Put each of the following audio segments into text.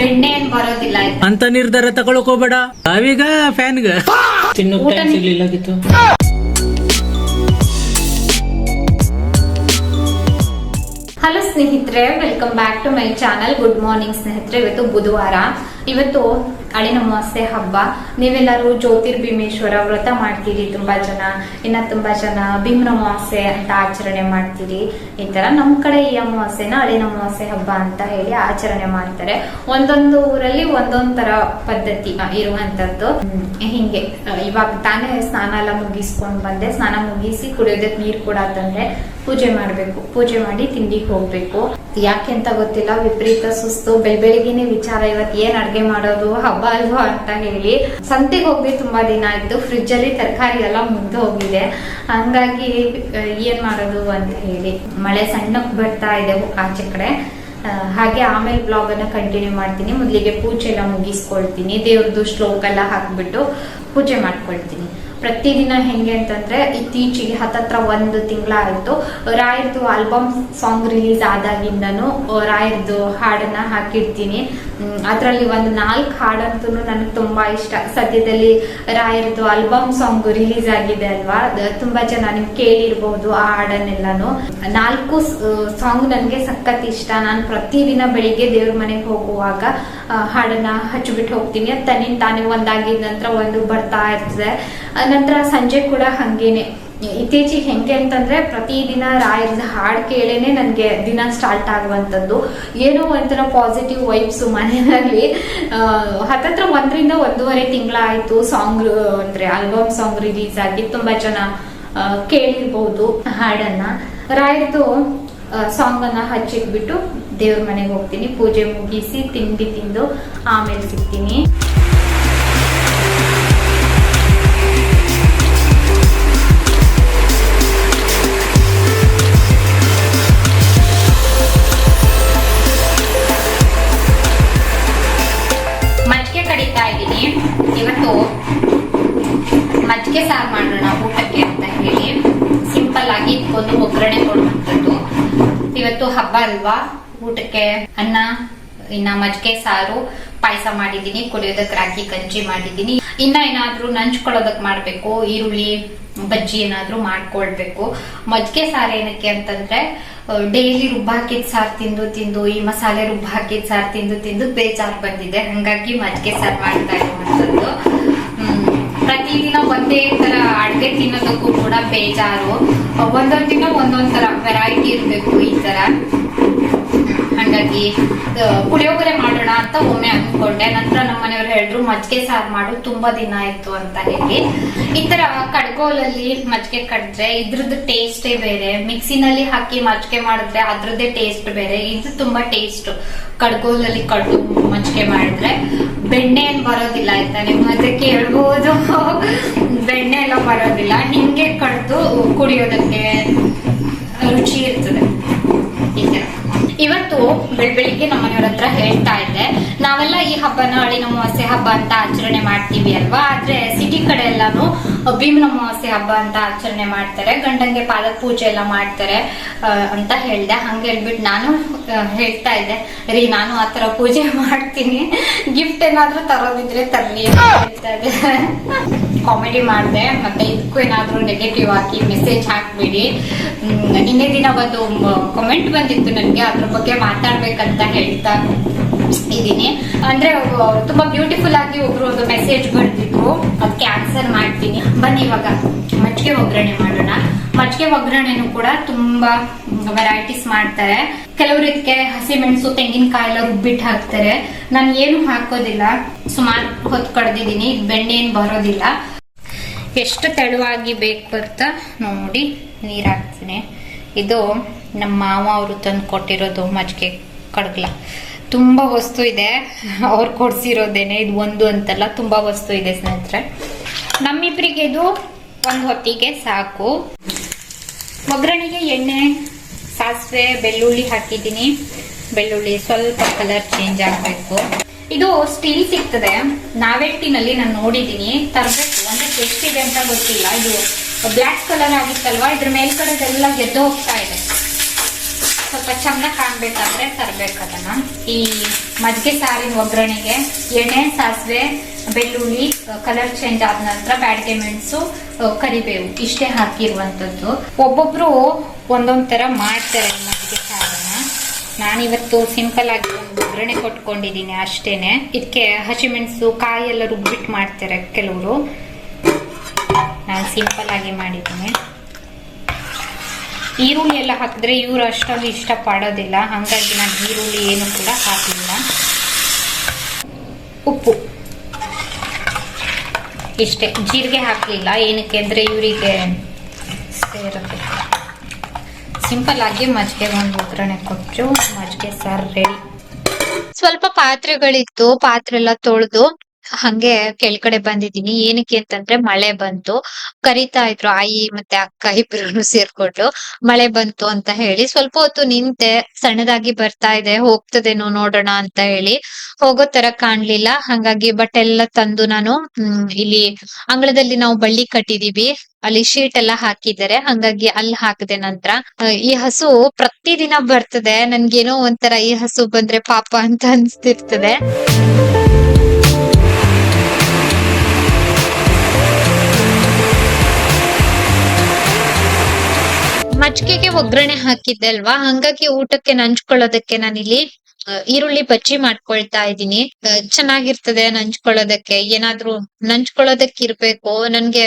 ಬೆಣ್ಣೆ ಏನ್ ಬರೋದಿಲ್ಲ ಅಂತ ನಿರ್ಧಾರ ತಗೊಳಕ್ ಹೋಗ್ಬೇಡ. ಅವೀಗ ಫ್ಯಾನ್ಗ ತಿನ್ನೋಕ್ ಟೈಮ್ ಸಿಗ್ಲಿಲ್ಲಾಗಿತ್ತು. ಹಲೋ ಸ್ನೇಹಿತರೆ, welcome back to my channel. Good morning ಸ್ನೇಹಿತರೆ. ಇವತ್ತು ಬುಧವಾರ, ಇವತ್ತು ಅಳಿನ ಅಮಾವಾಸ್ಯೆ ಹಬ್ಬ. ನೀವೆಲ್ಲರೂ ಜ್ಯೋತಿರ್ಭೀಮೇಶ್ವರ ವ್ರತ ಮಾಡ್ತೀರಿ ತುಂಬಾ ಜನ, ಇನ್ನ ತುಂಬಾ ಜನ ಭೀಮ್ರ ಅಮಾವಾಸ್ಯೆ ಅಂತ ಆಚರಣೆ ಮಾಡ್ತೀರಿ. ಈ ತರ ನಮ್ ಕಡೆ ಈ ಅಮಾವಾಸ್ಯೆನ ಅಳಿನ ಅಮಾವಾಸ್ಯೆ ಹಬ್ಬ ಅಂತ ಹೇಳಿ ಆಚರಣೆ ಮಾಡ್ತಾರೆ. ಒಂದೊಂದು ಊರಲ್ಲಿ ಒಂದೊಂದ್ ತರ ಪದ್ಧತಿ ಇರುವಂತದ್ದು. ಹಿಂಗೆ ಇವಾಗ ತಾನೇ ಸ್ನಾನ ಎಲ್ಲ ಮುಗಿಸ್ಕೊಂಡ್ ಬಂದೆ. ಸ್ನಾನ ಮುಗಿಸಿ ಕುಡಿಯೋದಕ್ಕೆ ನೀರ್ ಕೂಡ ತಂದ್ರೆ ಪೂಜೆ ಮಾಡ್ಬೇಕು. ಪೂಜೆ ಮಾಡಿ ತಿಂಡಿಗೆ ಹೋಗ್ಬೇಕು. ಯಾಕೆ ಅಂತ ಗೊತ್ತಿಲ್ಲ, ವಿಪರೀತ ಸುಸ್ತು. ಬೆಳಿಗ್ಗೆನೆ ವಿಚಾರ, ಇವತ್ತು ಏನ್ ಅಡ್ಗೆ ಮಾಡೋದು, ಹಬ್ಬ ಅಲ್ವಾ ಅಂತ ಹೇಳಿ ಸಂತೆಗೆ ಹೋಗಿ ತುಂಬಾ ದಿನ ಆಯ್ತು. ಫ್ರಿಜ್ ಅಲ್ಲಿ ತರಕಾರಿ ಎಲ್ಲ ಮುಗ್ದು ಹೋಗಿದೆ. ಹಂಗಾಗಿ ಏನ್ ಮಾಡೋದು ಅಂತ ಹೇಳಿ ಮಳೆ ಸಣ್ಣಕ್ ಬರ್ತಾ ಇದೆ ಆಚೆ ಕಡೆ. ಹಾಗೆ ಆಮೇಲೆ ಬ್ಲಾಗ್ ಅನ್ನ ಕಂಟಿನ್ಯೂ ಮಾಡ್ತೀನಿ. ಮೊದಲಿಗೆ ಪೂಜೆ ಎಲ್ಲ ಮುಗಿಸ್ಕೊಳ್ತೀನಿ. ದೇವ್ರದ್ದು ಶ್ಲೋಕ ಎಲ್ಲ ಹಾಕ್ಬಿಟ್ಟು ಪೂಜೆ ಮಾಡ್ಕೊಳ್ತೀನಿ. ಪ್ರತಿದಿನ ಹೆಂಗೆ ಅಂತಂದ್ರೆ, ಇತ್ತೀಚೆಗೆ ಹತ್ತತ್ರ 1 ತಿಂಗಳ ಆಯ್ತು ರಾಯರ್ದು ಆಲ್ಬಮ್ ಸಾಂಗ್ ರಿಲೀಸ್ ಆದಾಗಿಂದನು ರಾಯರ್ದು ಹಾಡನ್ನ ಹಾಕಿರ್ತೀನಿ. ಅದ್ರಲ್ಲಿ ಒಂದು 4 ಹಾಡಂತೂ ನನಗೆ ತುಂಬಾ ಇಷ್ಟ. ಸದ್ಯದಲ್ಲಿ ರಾಯರ್ದು ಆಲ್ಬಮ್ ಸಾಂಗ್ ರಿಲೀಸ್ ಆಗಿದೆ ಅಲ್ವಾ, ತುಂಬಾ ಜನ ನೀವು ಕೇಳಿರ್ಬಹುದು ಆ ಹಾಡನ್ನೆಲ್ಲಾನು. 4 ಸಾಂಗ್ ನನ್ಗೆ ಸಖತ್ ಇಷ್ಟ. ನಾನು ಪ್ರತಿದಿನ ಬೆಳಿಗ್ಗೆ ದೇವ್ರ ಮನೆಗೆ ಹೋಗುವಾಗ ಹಾಡನ್ನ ಹಚ್ಚಿಬಿಟ್ಟು ಹೋಗ್ತೀನಿ. ಅದು ತನ್ನಿಂದ ತಾನೇ ಒಂದಾಗಿದ ನಂತರ ಒಂದು ಬರ್ತಾ ಇರ್ತದೆ. ನಂತರ ಸಂಜೆ ಕೂಡ ಹಂಗೇನೆ. ಇತ್ತೀಚೆಗೆ ಹೆಂಗೆ ಅಂತಂದ್ರೆ, ಪ್ರತಿದಿನ ರಾಯರ್ದ ಹಾಡ್ ಕೇಳೇನೆ ನನ್ಗೆ ದಿನ ಸ್ಟಾರ್ಟ್ ಆಗುವಂತದ್ದು. ಏನೋ ಒಂಥರ ಪಾಸಿಟಿವ್ ವೈಬ್ಸ್ ಮನೆಯಲ್ಲಿ. ಹತ್ತತ್ರ 1 ರಿಂದ 1.5 ತಿಂಗಳ ಆಯ್ತು ಸಾಂಗ್ ಅಂದ್ರೆ ಆಲ್ಬಮ್ ಸಾಂಗ್ ರಿಲೀಸ್ ಆಗಿ. ತುಂಬಾ ಜನ ಕೇಳಿರ್ಬಹುದು ಹಾಡನ್ನ. ರಾಯರ್ದು ಸಾಂಗ್ ಅನ್ನ ಹಚ್ಚಿಟ್ಬಿಟ್ಟು ದೇವ್ರ ಮನೆಗೆ ಹೋಗ್ತೀನಿ. ಪೂಜೆ ಮುಗಿಸಿ ತಿಂಡಿ ತಿಂದು ಆಮೇಲೆ ಸಿಗ್ತೀನಿ. ಮಜ್ಜಿಗೆ ಕಡಿತಾ ಇದ್ದೀನಿ. ಇವತ್ತು ಮಜ್ಜಿಗೆ ಸಾರು ಮಾಡೋಣ ಊಟಕ್ಕೆ ಅಂತ ಹೇಳಿ ಸಿಂಪಲ್ ಆಗಿ ಒಂದು ಒಗ್ಗರಣೆ ಕೊಡುವಂಥದ್ದು. ಇವತ್ತು ಹಬ್ಬ ಅಲ್ವಾ, ಊಟಕ್ಕೆ ಅನ್ನ, ಇನ್ನ ಮಜ್ಜಿಗೆ ಸಾರು, ಪಾಯಸ ಮಾಡಿದೀನಿ, ಕುಡಿಯೋದಕ್ಕೆ ರಾಗಿ ಗಂಜಿ ಮಾಡಿದೀನಿ. ಇನ್ನ ಏನಾದ್ರೂ ನಂಚ್ಕೊಳ್ಳೋದಕ್ ಮಾಡ್ಬೇಕು, ಈರುಳ್ಳಿ ಬಜ್ಜಿ ಏನಾದ್ರೂ ಮಾಡ್ಕೊಳ್ಬೇಕು. ಮಜ್ಜಿಗೆ ಸಾರು ಏನಕ್ಕೆ ಅಂತಂದ್ರೆ, ಡೈಲಿ ರುಬ್ಬ ಹಾಕಿದ್ ಸಾರು ತಿಂದು ತಿಂದು, ಈ ಮಸಾಲೆ ರುಬ್ಬ ಹಾಕಿದ್ ಸಾರು ತಿಂದು ತಿಂದು ಬೇಜಾರು ಬಂದಿದೆ. ಹಂಗಾಗಿ ಮಜ್ಜಿಗೆ ಸಾರು ಮಾಡ್ತಾ ಇರುವಂತದ್ದು. ಪ್ರತಿದಿನ ಒಂದೇ ತರ ಅಡ್ಗೆ ತಿನ್ನೋದಕ್ಕೂ ಕೂಡ ಬೇಜಾರು. ಒಂದೊಂದ್ ದಿನ ಒಂದೊಂದ್ ತರ ವೆರೈಟಿ ಇರ್ಬೇಕು ಈ ತರ. ಹಾಗಾಗಿ ಪುಳಿಯೋಗರೆ ಮಾಡೋಣ ಅಂತ ಒಮ್ಮೆ ಅನ್ಕೊಂಡೆ. ನಂತರ ನಮ್ಮ ಮನೆಯವ್ರು ಹೇಳಿದ್ರು ಮಜ್ಜಿಗೆ ಸಾರು ಮಾಡು, ತುಂಬಾ ದಿನ ಆಯ್ತು ಅಂತ ಹೇಳಿ. ಈ ತರ ಕಡ್ಗೋಲಲ್ಲಿ ಮಜ್ಜಿಗೆ ಕಡಿದ್ರೆ ಇದ್ರದ್ದು ಟೇಸ್ಟೇ ಬೇರೆ. ಮಿಕ್ಸಿನಲ್ಲಿ ಹಾಕಿ ಮಜ್ಜಿಗೆ ಮಾಡಿದ್ರೆ ಅದ್ರದ್ದೇ ಟೇಸ್ಟ್ ಬೇರೆ. ಇದು ತುಂಬಾ ಟೇಸ್ಟ್. ಕಡ್ಗೋಲಲ್ಲಿ ಕಡ್ದು ಮಜ್ಜಿಗೆ ಮಾಡಿದ್ರೆ ಬೆಣ್ಣೆ ಏನ್ ಬರೋದಿಲ್ಲ ಆಯ್ತಾ. ನೀವು ಅದಕ್ಕೆ ಹೇಳ್ಬೋದು, ಬೆಣ್ಣೆ ಎಲ್ಲ ಬರೋದಿಲ್ಲ. ನಿಮ್ಗೆ ಕಡ್ದು ಕುಡಿಯೋದಕ್ಕೆ ರುಚಿ ಇರ್ತದೆ. ಈ ತರ ಇವತ್ತು ಬೆಳಿಗ್ಗೆ ನಮ್ಮ ಮನೆಯವ್ರ ಹತ್ರ ಹೇಳ್ತಾ ಇದ್ದೆ, ನಾವೆಲ್ಲ ಈ ಹಬ್ಬನ ಅಳಿನ ಅಮಾವಾಸ್ಯೆ ಹಬ್ಬ ಅಂತ ಆಚರಣೆ ಮಾಡ್ತೀವಿ ಅಲ್ವಾ. ಆದ್ರೆ ಸಿಟಿ ಕಡೆ ಎಲ್ಲಾನು ಭೀಮ್ನ ಅಮಾವಾಸ್ಯೆ ಹಬ್ಬ ಅಂತ ಆಚರಣೆ ಮಾಡ್ತಾರೆ. ಗಂಡಂಗೆ ಪಾದದ ಪೂಜೆ ಎಲ್ಲ ಮಾಡ್ತಾರೆ ಅಂತ ಹೇಳ್ದೆ. ಹಂಗ ಹೇಳ್ಬಿಟ್ಟು ನಾನು ಹೇಳ್ತಾ ಇದ್ದೆ, ರೀ ನಾನು ಆತರ ಪೂಜೆ ಮಾಡ್ತೀನಿ, ಗಿಫ್ಟ್ ಏನಾದ್ರೂ ತರೋದಿದ್ರೆ ತರ್ಲಿ ಅಂತ ಹೇಳ್ತಾ ಇದ್ದೆ. ಕಾಮಿಡಿ ಮಾಡಿದೆ. ಮತ್ತೆ ಇದಕ್ಕೂ ಏನಾದ್ರೂ ನೆಗೆಟಿವ್ ಆಗಿ ಮೆಸೇಜ್ ಹಾಕ್ಬೇಡಿ. ನಿನ್ನೆ ದಿನ ಒಂದು ಕಾಮೆಂಟ್ ಬಂದಿತ್ತು ನನಗೆ, ಅದ್ರ ಬಗ್ಗೆ ಮಾತಾಡ್ಬೇಕಂತ ಹೇಳ್ತಾ ಇದೀನಿ. ಅಂದ್ರೆ ತುಂಬಾ ಬ್ಯೂಟಿಫುಲ್ ಆಗಿ ಒಬ್ರು ಒಂದು ಮೆಸೇಜ್ ಬರ್ದಿದ್ರು, ಅದಕ್ಕೆ ಆನ್ಸರ್ ಮಾಡ್ತೀನಿ. ಬನ್ನಿ ಇವಾಗ ಮಜ್ಜಿಗೆ ಒಗ್ಗರಣೆ ಮಾಡೋಣ. ಮಜ್ಜಿಗೆ ಒಗ್ಗರಣೆನು ಕೂಡ ತುಂಬಾ ವೆರೈಟೀಸ್ ಮಾಡ್ತಾರೆ. ಕೆಲವರು ಇದಕ್ಕೆ ಹಸಿಮೆಣಸು, ತೆಂಗಿನಕಾಯಿ ಎಲ್ಲ ರುಬ್ಬಿಟ್ಟು ಹಾಕ್ತಾರೆ. ನಾನು ಏನು ಹಾಕೋದಿಲ್ಲ, ಸುಮಾರು ಹೊತ್ತು ಕಡ್ದಿದ್ದೀನಿ. ಬೆಣ್ಣೆ ಏನ್ ಬರೋದಿಲ್ಲ. ಎಷ್ಟು ತೆಳುವಾಗಿ ಬೇಕು ಅಂತ ನೋಡಿ ನೀರ್ ಹಾಕ್ತೀನಿ. ಇದು ನಮ್ಮ ಮಾವ ಅವರು ತಂದು ಕೊಟ್ಟಿರೋದು ಮಜ್ಜಿಗೆ ಕಡಗ್ಲ. ತುಂಬಾ ವಸ್ತು ಇದೆ, ಅವ್ರು ಕೊಡ್ಸಿರೋದೇನೆ. ಇದು ಒಂದು ಅಂತಲ್ಲ, ತುಂಬಾ ವಸ್ತು ಇದೆ ಸ್ನೇಹಿತರೆ. ನಮ್ಮಿಬ್ರಿಗೆ ಇದು ಒಂದು ಹೊತ್ತಿಗೆ ಸಾಕು. ಒಗ್ಗರಣೆಗೆ ಎಣ್ಣೆ, ಸಾಸಿವೆ, ಬೆಳ್ಳುಳ್ಳಿ ಹಾಕಿದ್ದೀನಿ. ಬೆಳ್ಳುಳ್ಳಿ ಸ್ವಲ್ಪ ಕಲರ್ ಚೇಂಜ್ ಆಗಬೇಕು. ಇದು ಸ್ಟೀಲ್ ಸಿಗ್ತದೆ ನಾವೆಟ್ಟಿನಲ್ಲಿ, ನಾನು ನೋಡಿದೀನಿ, ತರಬೇಕು. ಅಂದ್ರೆ ಎಷ್ಟಿದೆ ಅಂತ ಗೊತ್ತಿಲ್ಲ. ಇದು ಬ್ಲ್ಯಾಕ್ ಕಲರ್ ಆಗಿತ್ತಲ್ವಾ, ಇದ್ರ ಮೇಲ್ಗಡೆದೆಲ್ಲ ಎದ್ದು ಹೋಗ್ತಾ ಇದೆ. ಸ್ವಲ್ಪ ಚಂದ ಕಾಣ್ಬೇಕಾದ್ರೆ ತರ್ಬೇಕು ಅದನ್ನ. ಈ ಮಜ್ಜಿಗೆ ಸಾರಿನ ಒಗ್ಗರಣೆಗೆ ಎಣ್ಣೆ, ಸಾಸಿವೆ, ಬೆಳ್ಳುಳ್ಳಿ, ಕಲರ್ ಚೇಂಜ್ ಆದ ನಂತರ ಬ್ಯಾಡಗೆ ಮೆಣಸು, ಕರಿಬೇವು ಇಷ್ಟೇ ಹಾಕಿರುವಂತದ್ದು. ಒಬ್ಬೊಬ್ರು ಒಂದೊಂದ್ ತರ ಮಾಡ್ತಾರೆ ಮಜ್ಜಿಗೆ ಸಾರನ್ನ. ನಾನಿವತ್ತು ಸಿಂಪಲ್ ಆಗಿ ಒಂದು ಒಗ್ಗರಣೆ ಕೊಟ್ಕೊಂಡಿದ್ದೀನಿ ಅಷ್ಟೇನೆ. ಇದಕ್ಕೆ ಹಸಿಮೆಣಸು, ಕಾಯಿ ಎಲ್ಲ ರುಬ್ಬಿಟ್ಟು ಮಾಡ್ತಾರೆ ಕೆಲವರು. ನಾನು ಸಿಂಪಲ್ ಆಗಿ ಮಾಡಿದ್ದೀನಿ. ಈರುಳ್ಳಿ ಎಲ್ಲ ಹಾಕಿದ್ರೆ ಇವ್ರು ಅಷ್ಟೊಂದು ಇಷ್ಟ ಪಡೋದಿಲ್ಲ, ಹಾಗಾಗಿ ನಾನು ಈರುಳ್ಳಿ ಏನು ಕೂಡ ಹಾಕಲಿಲ್ಲ. ಉಪ್ಪು ಇಷ್ಟೇ, ಜೀರಿಗೆ ಹಾಕಲಿಲ್ಲ. ಏನಕ್ಕೆ ಅಂದ್ರೆ ಇವರಿಗೆ ಸೇರುತ್ತೆ. ಸಿಂಪಲ್ ಆಗಿ ಮಜ್ಜಿಗೆ ಒಂದು ಒಗ್ಗರಣೆ ಕೊಟ್ಟು ಮಜ್ಜಿಗೆ ಸಾರು ರೆಡಿ. ಸ್ವಲ್ಪ ಪಾತ್ರೆಗಳಿತ್ತು, ಪಾತ್ರೆ ಎಲ್ಲ ತೊಳೆದು ಹಂಗೆ ಕೆಳಗಡೆ ಬಂದಿದ್ದೀನಿ. ಏನಕ್ಕೆ ಅಂತಂದ್ರೆ ಮಳೆ ಬಂತು. ಕರಿತಾ ಇದ್ರು ಆಯಿ ಮತ್ತೆ ಅಕ್ಕ ಇಬ್ರು ಸೇರ್ಕೊಂಡು. ಮಳೆ ಬಂತು ಅಂತ ಹೇಳಿ ಸ್ವಲ್ಪ ಹೊತ್ತು ನಿಂತೆ. ಸಣ್ಣದಾಗಿ ಬರ್ತಾ ಇದೆ, ಹೋಗ್ತದೇನೋ ನೋಡೋಣ ಅಂತ ಹೇಳಿ. ಹೋಗೋ ತರ ಕಾಣ್ಲಿಲ್ಲ, ಹಂಗಾಗಿ ಬಟ್ಟೆ ಎಲ್ಲ ತಂದು ನಾನು ಇಲ್ಲಿ ಅಂಗಳದಲ್ಲಿ ನಾವು ಬಳ್ಳಿ ಕಟ್ಟಿದೀವಿ, ಅಲ್ಲಿ ಶೀಟ್ ಎಲ್ಲ ಹಾಕಿದ್ದಾರೆ, ಹಂಗಾಗಿ ಅಲ್ಲಿ ಹಾಕಿದೆ. ನಂತರ ಈ ಹಸು ಪ್ರತಿದಿನ ಬರ್ತದೆ. ನನ್ಗೇನೋ ಒಂಥರ ಈ ಹಸು ಬಂದ್ರೆ ಪಾಪ ಅಂತ ಅನ್ಸ್ತಿರ್ತದೆ. ಮಜ್ಜಿಗೆಗೆ ಒಗ್ಗರಣೆ ಹಾಕಿದ್ದೆ ಅಲ್ವಾ, ಹಂಗಾಗಿ ಊಟಕ್ಕೆ ನಂಚ್ಕೊಳ್ಳೋದಕ್ಕೆ ನಾನಿಲ್ಲಿ ಈರುಳ್ಳಿ ಬಜ್ಜಿ ಮಾಡ್ಕೊಳ್ತಾ ಇದ್ದೀನಿ. ಚೆನ್ನಾಗಿರ್ತದೆ ನಂಚ್ಕೊಳ್ಳೋದಕ್ಕೆ. ಏನಾದ್ರೂ ನಂಚ್ಕೊಳ್ಳೋದಕ್ಕೆ ಇರ್ಬೇಕು ನನ್ಗೆ.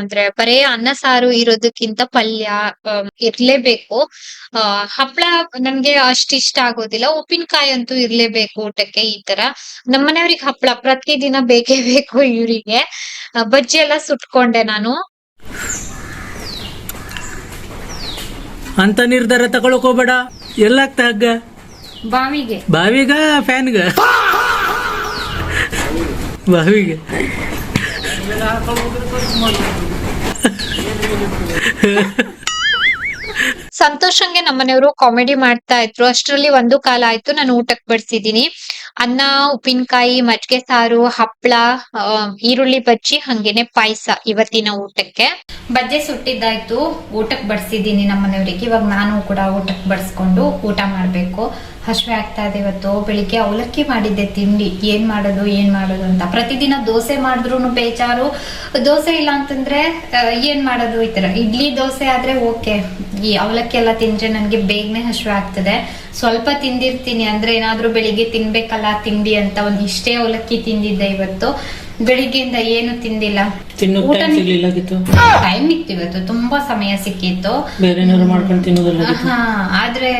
ಅಂದ್ರೆ ಬರೇ ಅನ್ನ ಸಾರು ಇರೋದಕ್ಕಿಂತ ಪಲ್ಯ ಇರ್ಲೇಬೇಕು. ಹಪ್ಳ ನನ್ಗೆ ಅಷ್ಟ್ ಇಷ್ಟ ಆಗೋದಿಲ್ಲ. ಉಪ್ಪಿನಕಾಯಿ ಅಂತೂ ಇರ್ಲೇಬೇಕು ಊಟಕ್ಕೆ. ಈ ತರ ನಮ್ಮನೆಯವ್ರಿಗೆ ಹಪ್ಳ ಪ್ರತಿದಿನ ಬೇಕೇ ಬೇಕು ಇವರಿಗೆ. ಬಜ್ಜಿ ಎಲ್ಲ ಸುಟ್ಕೊಂಡೆ ನಾನು. ಅಂತ ನಿರ್ಧಾರ ತಗೊಳಕ್ ಹೋಗ್ಬೇಡ. ಎಲ್ಲಾಗ್ತಾ ಹಗ್ಗ ಬಾವಿಗ ಫ್ಯಾನ್ಗ ಬಾವಿಗೆ ಸಂತೋಷಂಗೆ ನಮ್ಮನೆಯವರು ಕಾಮಿಡಿ ಮಾಡ್ತಾ ಇದ್ರು. ಅಷ್ಟರಲ್ಲಿ ಒಂದು ಕಾಲ ಆಯ್ತು, ನಾನು ಊಟಕ್ಕೆ ಬಡ್ಸಿದೀನಿ. ಅನ್ನ, ಉಪ್ಪಿನಕಾಯಿ, ಮಜ್ಜಿಗೆ ಸಾರು, ಹಪ್ಳ, ಈರುಳ್ಳಿ ಬಜ್ಜಿ, ಹಂಗೇನೆ ಪಾಯಸ ಇವತ್ತಿನ ಊಟಕ್ಕೆ. ಬಜ್ಜಿ ಸುಟ್ಟಿದ್ದಾಯ್ತು, ಊಟಕ್ಕೆ ಬಡ್ಸಿದೀನಿ ನಮ್ಮನೆಯವ್ರಿಗೆ. ಇವಾಗ ನಾನು ಕೂಡ ಊಟಕ್ಕೆ ಬಡ್ಸ್ಕೊಂಡು ಊಟ ಮಾಡ್ಬೇಕು. ಹಶ್ವೆ ಆಗ್ತಾ ಇದೆ. ಇವತ್ತು ಬೆಳಿಗ್ಗೆ ಅವಲಕ್ಕಿ ಮಾಡಿದ್ದೆ ತಿಂಡಿ. ಏನ್ ಮಾಡೋದು ಅಂತ. ಪ್ರತಿದಿನ ದೋಸೆ ಮಾಡಿದ್ರು ಬೇಜಾರು. ದೋಸೆ ಇಲ್ಲ ಅಂತಂದ್ರೆ ಏನ್ ಮಾಡೋದು ಈ ತರ. ಇಡ್ಲಿ ದೋಸೆ ಆದ್ರೆ ಓಕೆ, ಈ ಅವಲಕ್ಕಿ ಎಲ್ಲ ತಿಂದ್ರೆ ನನ್ಗೆ ಬೇಗನೆ ಹಶ್ವೆ ಆಗ್ತದೆ. ಸ್ವಲ್ಪ ತಿಂದಿರ್ತೀನಿ, ಅಂದ್ರೆ ಏನಾದ್ರೂ ಬೆಳಿಗ್ಗೆ ತಿನ್ಬೇಕಲ್ಲ ತಿಂಡಿ ಅಂತ ಒಂದ್ ಇಷ್ಟೇ ಅವಲಕ್ಕಿ ತಿಂದಿದ್ದೆ ಇವತ್ತು. ಬೆಳಿಗ್ಗೆಯಿಂದ ಏನು ತಿಂದಿಲ್ಲ. ಟೈಮ್ ಇತ್ತು ಇವತ್ತು, ತುಂಬಾ ಸಮಯ ಸಿಕ್ಕಿತ್ತು. ಆದ್ರೆ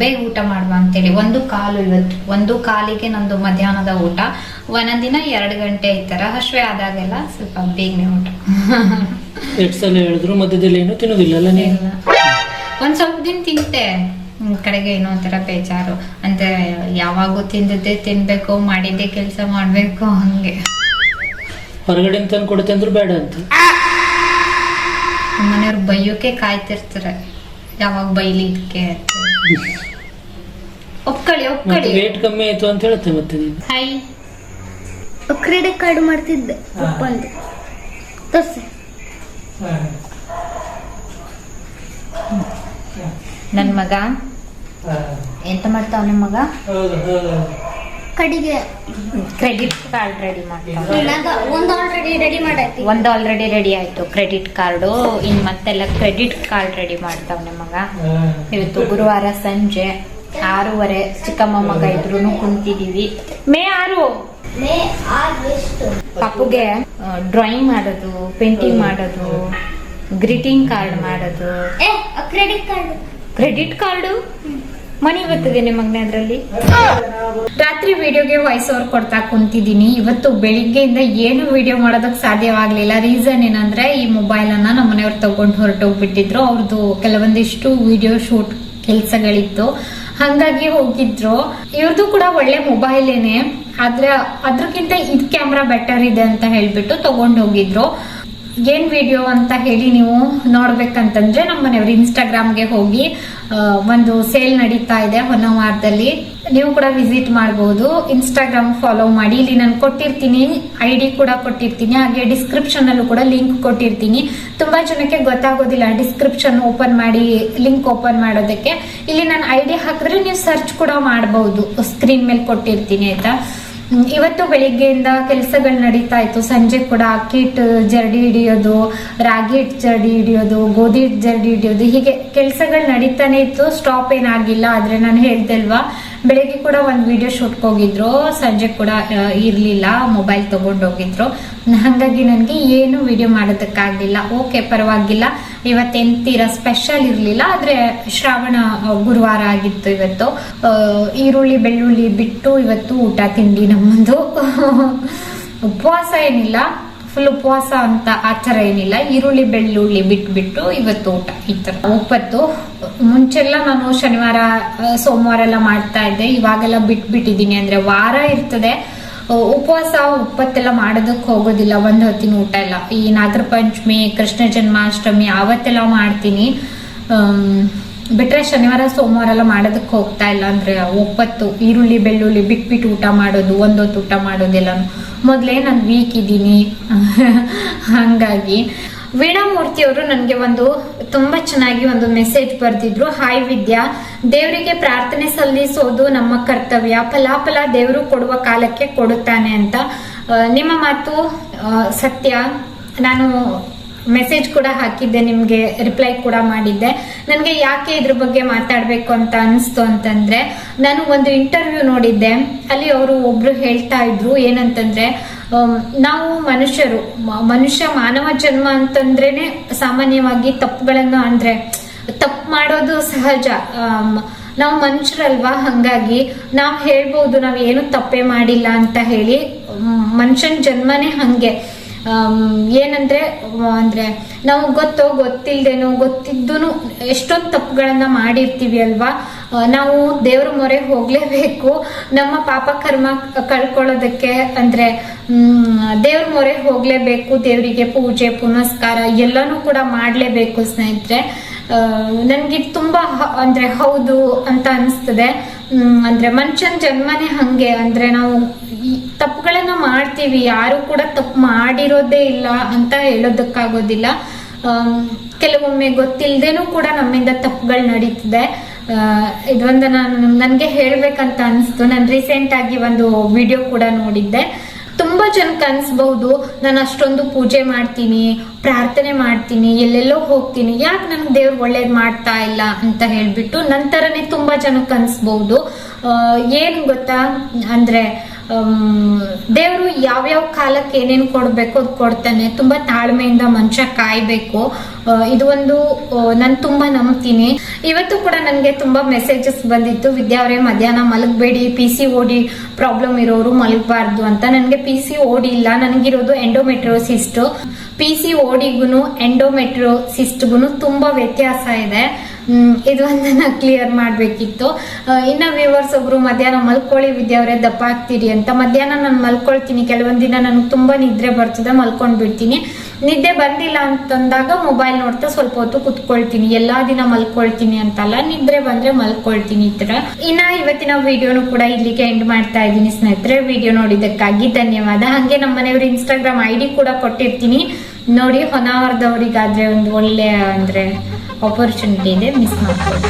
ಬೇಗ ಊಟ ಮಾಡುವ ಅಂತೇಳಿ 1:15 ಇವತ್ತು. 1:15ಗೆ ನಂದು ಮಧ್ಯಾಹ್ನದ ಊಟ. ಒಂದೊಂದ್ ದಿನ 2 ಗಂಟೆ ಈ ತರ. ಹಶ್ವೆ ಆದಾಗೆಲ್ಲ ಸ್ವಲ್ಪ ಬೇಗನೆ ಊಟ. ಹೇಳಿದ್ರು ಮಧ್ಯದಲ್ಲಿ ಏನು ತಿನ್ನೋದಿಲ್ಲ. ಒಂದ್ ಸ್ವಲ್ಪ ದಿನ ತಿಂತೆ, ಕಡೆಗೆ ಏನೋ ಒಂಥರ ಬೇಜಾರು. ಅಂದ್ರೆ ಯಾವಾಗೂ ತಿಂದದ್ದೇ ತಿನ್ಬೇಕು, ಮಾಡಿದ್ದೇ ಕೆಲ್ಸ ಮಾಡ್ಬೇಕು, ಹಂಗೆ. ಹೊರಗಡೆ ತಂದು ಕೊಡುತ್ತೆ ಅಂದ್ರು ಬೇಡ ಅಂತ ಮನೆಯವ್ರು ಬೈಯೋಕೆ ಕಾಯ್ತಿರ್ತಾರೆ, ಯಾವಾಗ ಬೈಲಿ ಇದಕ್ಕೆ. ಒಪ್ಕೊಳ್ಳಿ ವೇಟ್ ಕಮ್ಮಿ ಆಯ್ತು ಅಂತ ಹೇಳುತ್ತೆ ಮತ್ತೆ. ಹಾಯ್, ಕ್ರೆಡಿಟ್ ಕಾರ್ಡ್ ಮಾಡ್ತಿದ್ದೆ ನನ್ ಮಗ ಎಂತ ಮಾಡ್ತಾವ? ನಿಮ್ ಮಗ ಕಡಿಗೆ ಕ್ರೆಡಿಟ್ ಕಾರ್ಡ್ ರೆಡಿ ಮಾಡ್ತಾವ. ಒಂದು ಆಲ್ರೆಡಿ ರೆಡಿ ಆಯ್ತು ಕ್ರೆಡಿಟ್ ಕಾರ್ಡು. ಇನ್ ಮತ್ತೆಲ್ಲ ಕ್ರೆಡಿಟ್ ಕಾರ್ಡ್ ರೆಡಿ ಮಾಡ್ತಾವ ನಿಮ್ ಮಗ. ಇವತ್ತು ಗುರುವಾರ ಸಂಜೆ 6:30 ಚಿಕ್ಕಮ್ಮ ಮಗ ಇಬ್ರು ಕುಂತಿದೀವಿ. ಮೇ 6 ಪಾಪುಗೆ ಡ್ರಾಯಿಂಗ್ ಮಾಡೋದು, ಪೇಂಟಿಂಗ್ ಮಾಡೋದು, ಗ್ರೀಟಿಂಗ್ ಕಾರ್ಡ್ ಮಾಡೋದು. ಕ್ರೆಡಿಟ್ ಕಾರ್ಡು ಮನಿ ಬರ್ತದೆ ನಿಮ್ಮಗ್ನೆ ಅದ್ರಲ್ಲಿ. ರಾತ್ರಿ ವಿಡಿಯೋಗೆ ವಾಯ್ಸ್ ಓವರ್ ಕೊಡ್ತಾ ಕುಂತಿದ್ದೀನಿ. ಇವತ್ತು ಬೆಳಿಗ್ಗೆಯಿಂದ ಏನು ವಿಡಿಯೋ ಮಾಡೋದಕ್ಕೆ ಸಾಧ್ಯವಾಗ್ಲಿಲ್ಲ. ರೀಸನ್ ಏನಂದ್ರೆ ಈ ಮೊಬೈಲ್ ಅನ್ನ ನಮ್ಮ ಮನೆಯವ್ರು ತಗೊಂಡು ಹೊರಟೋಗ್ಬಿಟ್ಟಿದ್ರು. ಅವ್ರದ್ದು ಕೆಲವೊಂದಿಷ್ಟು ವಿಡಿಯೋ ಶೂಟ್ ಕೆಲ್ಸಗಳಿತ್ತು, ಹಂಗಾಗಿ ಹೋಗಿದ್ರು. ಇವ್ರದ್ದು ಕೂಡ ಒಳ್ಳೆ ಮೊಬೈಲ್ ಆದ್ರೆ ಅದ್ರಕ್ಕಿಂತ ಇದ್ ಕ್ಯಾಮ್ರಾ ಬೆಟರ್ ಇದೆ ಅಂತ ಹೇಳ್ಬಿಟ್ಟು ತಗೊಂಡ್ ಹೋಗಿದ್ರು. ಏನ್ ವಿಡಿಯೋ ಅಂತ ಹೇಳಿ ನೀವು ನೋಡ್ಬೇಕಂತಂದ್ರೆ ನಮ್ಮ ಮನೆಯವರು ಇನ್ಸ್ಟಾಗ್ರಾಮ್ಗೆ ಹೋಗಿ ಒಂದು ಸೇಲ್ ನಡೀತಾ ಇದೆ ಹೊನ್ನವಾರದಲ್ಲಿ. ನೀವು ಕೂಡ ವಿಸಿಟ್ ಮಾಡಬಹುದು. ಇನ್ಸ್ಟಾಗ್ರಾಮ್ ಫಾಲೋ ಮಾಡಿ. ಇಲ್ಲಿ ನಾನು ಕೊಟ್ಟಿರ್ತೀನಿ, ID ಕೂಡ ಕೊಟ್ಟಿರ್ತೀನಿ, ಹಾಗೆ ಡಿಸ್ಕ್ರಿಪ್ಷನ್ ಅಲ್ಲೂ ಕೂಡ ಲಿಂಕ್ ಕೊಟ್ಟಿರ್ತೀನಿ. ತುಂಬಾ ಜನಕ್ಕೆ ಗೊತ್ತಾಗೋದಿಲ್ಲ ಡಿಸ್ಕ್ರಿಪ್ಷನ್ ಓಪನ್ ಮಾಡಿ ಲಿಂಕ್ ಓಪನ್ ಮಾಡೋದಕ್ಕೆ. ಇಲ್ಲಿ ನಾನು ID ಹಾಕಿದ್ರೆ ನೀವು ಸರ್ಚ್ ಕೂಡ ಮಾಡಬಹುದು, ಸ್ಕ್ರೀನ್ ಮೇಲೆ ಕೊಟ್ಟಿರ್ತೀನಿ ಆಯ್ತಾ. ಇವತ್ತು ಬೆಳಿಗ್ಗೆಯಿಂದ ಕೆಲಸಗಳು ನಡೀತಾ ಇತ್ತು. ಸಂಜೆ ಕೂಡ ಅಕ್ಕಿ ಹಿಟ್ಟು ಜರಡಿ ಹಿಡಿಯೋದು, ರಾಗಿ ಹಿಟ್ಟು ಜರಡಿ ಹಿಡಿಯೋದು, ಗೋಧಿ ಹಿಟ್ಟು ಜರಡಿ ಹಿಡಿಯೋದು, ಹೀಗೆ ಕೆಲಸಗಳು ನಡೀತಾನೆ ಇತ್ತು. ಸ್ಟಾಪ್ ಏನಾಗಿಲ್ಲ. ಆದ್ರೆ ನಾನು ಹೇಳ್ದಲ್ವಾ, ಬೆಳಿಗ್ಗೆ ಕೂಡ ಒಂದು ವಿಡಿಯೋ ಶೂಟ್ ಹೋಗಿದ್ರು, ಸಂಜೆ ಕೂಡ ಇರ್ಲಿಲ್ಲ, ಮೊಬೈಲ್ ತಗೊಂಡೋಗಿದ್ರು. ಹಾಗಾಗಿ ನನಗೆ ಏನು ವಿಡಿಯೋ ಮಾಡೋದಕ್ಕಾಗ್ಲಿಲ್ಲ. ಓಕೆ, ಪರವಾಗಿಲ್ಲ. ಇವತ್ತೆಂತೀರಾ ಸ್ಪೆಷಲ್ ಇರ್ಲಿಲ್ಲ, ಆದ್ರೆ ಶ್ರಾವಣ ಗುರುವಾರ ಆಗಿತ್ತು ಇವತ್ತು. ಈರುಳ್ಳಿ ಬೆಳ್ಳುಳ್ಳಿ ಬಿಟ್ಟು ಇವತ್ತು ಊಟ ತಿಂಡಿ ನಮ್ಮದು. ಉಪವಾಸ ಏನಿಲ್ಲ, ಫುಲ್ ಉಪವಾಸ ಅಂತ ಆತರ ಏನಿಲ್ಲ. ಈರುಳ್ಳಿ ಬೆಳ್ಳುಳ್ಳಿ ಬಿಟ್ಬಿಟ್ಟು ಇವತ್ತು ಊಟ ಈ ತರ. ಒಪ್ಪತ್ತು ಮುಂಚೆಲ್ಲ ನಾನು ಶನಿವಾರ ಸೋಮವಾರ ಎಲ್ಲ ಮಾಡ್ತಾ ಇದ್ದೆ, ಇವಾಗೆಲ್ಲ ಬಿಟ್ಬಿಟ್ಟಿದೀನಿ. ಅಂದ್ರೆ ವಾರ ಇರ್ತದೆ ಉಪವಾಸ, ಒಪ್ಪತ್ತೆಲ್ಲ ಮಾಡೋದಕ್ಕೆ ಹೋಗೋದಿಲ್ಲ. ಒಂದ್ ಹೊತ್ತಿನ ಊಟ ಎಲ್ಲ ಈ ನಾಗರ ಪಂಚಮಿ, ಕೃಷ್ಣ ಜನ್ಮಾಷ್ಟಮಿ ಅವತ್ತೆಲ್ಲ ಮಾಡ್ತೀನಿ. ಬಿಟ್ರೆ ಶನಿವಾರ ಸೋಮವಾರ ಎಲ್ಲ ಮಾಡೋದಕ್ಕೆ ಹೋಗ್ತಾ ಇಲ್ಲ. ಅಂದ್ರೆ ಒಪ್ಪತ್ತು ಈರುಳ್ಳಿ ಬೆಳ್ಳುಳ್ಳಿ ಬಿಟ್ಬಿಟ್ಟು ಊಟ ಮಾಡೋದು, ಒಂದೊತ್ತು ಊಟ ಮಾಡೋದೆಲ್ಲ ಮೊದ್ಲೇ ನಾನು ವೀಕ್ ಇದ್ದೀನಿ. ಹಂಗಾಗಿ ವೀಣಾ ಮೂರ್ತಿ ಅವರು ನನಗೆ ಒಂದು ತುಂಬಾ ಚೆನ್ನಾಗಿ ಒಂದು ಮೆಸೇಜ್ ಬರ್ದಿದ್ರು. ಹಾಯ್ ವಿದ್ಯಾ, ದೇವರಿಗೆ ಪ್ರಾರ್ಥನೆ ಸಲ್ಲಿಸೋದು ನಮ್ಮ ಕರ್ತವ್ಯ, ಫಲಾಫಲ ದೇವರು ಕೊಡುವ ಕಾಲಕ್ಕೆ ಕೊಡುತ್ತಾನೆ ಅಂತ. ನಿಮ್ಮ ಮಾತು ಸತ್ಯ. ನಾನು ಮೆಸೇಜ್ ಕೂಡ ಹಾಕಿದ್ದೆ, ನಿಮ್ಗೆ ರಿಪ್ಲೈ ಕೂಡ ಮಾಡಿದ್ದೆ. ನನಗೆ ಯಾಕೆ ಇದ್ರ ಬಗ್ಗೆ ಮಾತಾಡ್ಬೇಕು ಅಂತ ಅನಿಸ್ತು ಅಂತಂದ್ರೆ, ನಾನು ಒಂದು ಇಂಟರ್ವ್ಯೂ ನೋಡಿದ್ದೆ. ಅಲ್ಲಿ ಅವರು ಒಬ್ರು ಹೇಳ್ತಾ ಇದ್ರು ಏನಂತಂದ್ರೆ, ನಾವು ಮನುಷ್ಯ ಮಾನವ ಜನ್ಮ ಅಂತಂದ್ರೇನೆ ಸಾಮಾನ್ಯವಾಗಿ ತಪ್ಪುಗಳನ್ನ, ಅಂದ್ರೆ ತಪ್ಪು ಮಾಡೋದು ಸಹಜ. ನಾವು ಮನುಷ್ಯರಲ್ವಾ, ಹಂಗಾಗಿ ನಾವು ಹೇಳ್ಬೋದು ನಾವ್ ಏನು ತಪ್ಪೇ ಮಾಡಿಲ್ಲ ಅಂತ ಹೇಳಿ. ಮನುಷ್ಯನ ಜನ್ಮನೇ ಹಂಗೆ. ಏನಂದ್ರೆ ನಾವು ಗೊತ್ತಿಲ್ದೇನೋ ಗೊತ್ತಿದ್ದೂನು ಎಷ್ಟೊಂದು ತಪ್ಪುಗಳನ್ನ ಮಾಡಿರ್ತೀವಿ ಅಲ್ವಾ. ನಾವು ದೇವ್ರ ಮೊರೆ ಹೋಗ್ಲೇಬೇಕು. ನಮ್ಮ ಪಾಪ ಕರ್ಮ ಕಳ್ಕೊಳ್ಳೋದಕ್ಕೆ ಅಂದ್ರೆ ದೇವ್ರ ಮೊರೆ ಹೋಗ್ಲೇಬೇಕು. ದೇವರಿಗೆ ಪೂಜೆ ಪುನಸ್ಕಾರ ಎಲ್ಲಾನು ಕೂಡ ಮಾಡ್ಲೇಬೇಕು ಸ್ನೇಹಿತರೆ. ನನ್ಗೆ ತುಂಬಾ ಅಂದ್ರೆ ಹೌದು ಅಂತ ಅನಿಸ್ತದೆ. ಅಂದ್ರೆ ಮನುಷ್ಯನ ಜನ್ಮನೇ ಹಂಗೆ. ಅಂದ್ರೆ ನಾವು ತಪ್ಪುಗಳನ್ನ ಮಾಡ್ತೀವಿ, ಯಾರು ಕೂಡ ತಪ್ಪು ಮಾಡಿರೋದೇ ಇಲ್ಲ ಅಂತ ಹೇಳೋದಕ್ಕಾಗೋದಿಲ್ಲ. ಕೆಲವೊಮ್ಮೆ ಗೊತ್ತಿಲ್ದೇನೂ ಕೂಡ ನಮ್ಮಿಂದ ತಪ್ಪುಗಳು ನಡೀತಿದೆ. ಇದೊಂದು ನನ್ಗೆ ಹೇಳ್ಬೇಕಂತ ಅನಿಸ್ತು. ನಾನು ರೀಸೆಂಟ್ ಆಗಿ ಒಂದು ವಿಡಿಯೋ ಕೂಡ ನೋಡಿದ್ದೆ. ತುಂಬಾ ಜನಕ್ಕೆ ಅನ್ಸ್ಬಹುದು, ನಾನು ಅಷ್ಟೊಂದು ಪೂಜೆ ಮಾಡ್ತೀನಿ, ಪ್ರಾರ್ಥನೆ ಮಾಡ್ತೀನಿ, ಎಲ್ಲೆಲ್ಲೋ ಹೋಗ್ತೀನಿ, ಯಾಕೆ ನನ್ಗೆ ದೇವ್ರು ಒಳ್ಳೇದ್ ಮಾಡ್ತಾ ಇಲ್ಲ ಅಂತ ಹೇಳ್ಬಿಟ್ಟು ನಂತರನೇ ತುಂಬಾ ಜನಕ್ಕೆ ಅನ್ಸ್ಬಹುದು. ಏನ್ ಗೊತ್ತಾ ಅಂದ್ರೆ, ದೇವ್ರು ಯಾವ್ಯಾವ ಕಾಲಕ್ಕೆ ಏನೇನ್ ಕೊಡ್ಬೇಕು ಅದು ಕೊಡ್ತಾನೆ. ತುಂಬಾ ತಾಳ್ಮೆಯಿಂದ ಮನುಷ್ಯ ಕಾಯ್ಬೇಕು. ಇದು ಒಂದು ನಾನು ತುಂಬಾ ನಂಬ್ತೀನಿ. ಇವತ್ತು ಕೂಡ ನನ್ಗೆ ತುಂಬಾ ಮೆಸೇಜಸ್ ಬಂದಿತ್ತು, ವಿದ್ಯಾ ಅವರೇ ಮಧ್ಯಾಹ್ನ ಮಲಗಬೇಡಿ, PCOD ಪ್ರಾಬ್ಲಮ್ ಇರೋರು ಮಲಗಬಾರ್ದು ಅಂತ. ನನ್ಗೆ PCOD ಇಲ್ಲ, ನನಗಿರೋದು ಎಂಡೋಮೆಟ್ರೋಸಿಸ್ಟ್. PCODಗೂ ಎಂಡೋಮೆಟ್ರೋಸಿಸ್ಟ್ಗೂ ತುಂಬಾ ವ್ಯತ್ಯಾಸ ಇದೆ. ಇದೊಂದನ್ನ ಕ್ಲಿಯರ್ ಮಾಡ್ಬೇಕಿತ್ತು. ಇನ್ನ ವ್ಯೂವರ್ಸ್ ಒಬ್ರು ಮಧ್ಯಾಹ್ನ ಮಲ್ಕೊಳ್ಳಿ ವಿದ್ಯಾ ಅವರೇ ದಪ್ಪ ಆಗ್ತೀರಿ ಅಂತ. ಮಧ್ಯಾಹ್ನ ನಾನು ಮಲ್ಕೊಳ್ತೀನಿ, ಕೆಲವೊಂದ್ ದಿನ ನನಗೆ ತುಂಬಾ ನಿದ್ರೆ ಬರ್ತದೆ, ಮಲ್ಕೊಂಡ್ ಬಿಡ್ತೀನಿ. ನಿದ್ದೆ ಬಂದಿಲ್ಲ ಅಂತಂದಾಗ ಮೊಬೈಲ್ ನೋಡ್ತಾ ಸ್ವಲ್ಪ ಹೊತ್ತು ಕುತ್ಕೊಳ್ತೀನಿ. ಎಲ್ಲಾ ದಿನ ಮಲ್ಕೊಳ್ತೀನಿ ಅಂತಲ್ಲ, ನಿದ್ರೆ ಬಂದ್ರೆ ಮಲ್ಕೊಳ್ತೀನಿ ಈ ತರ. ಇನ್ನ ಇವತ್ತಿನ ವಿಡಿಯೋನು ಕೂಡ ಇಲ್ಲಿಗೆ ಎಂಡ್ ಮಾಡ್ತಾ ಇದ್ದೀನಿ ಸ್ನೇಹಿತರೆ. ವಿಡಿಯೋ ನೋಡಿದಕ್ಕಾಗಿ ಧನ್ಯವಾದ. ಹಂಗೆ ನಮ್ಮ ಮನೆಯವರು ಇನ್ಸ್ಟಾಗ್ರಾಮ್ ID ಕೂಡ ಕೊಟ್ಟಿರ್ತೀನಿ ನೋಡಿ. ಹೊನ್ನಾವರದವರಿಗಾದ್ರೆ ಒಂದು ಒಳ್ಳೆ ಅಂದ್ರೆ ಆಪರ್ಚುನಿಟಿ ಇದೆ, ಮಿಸ್ ಮಾಡ್ಕೊಳ್ಳಿ.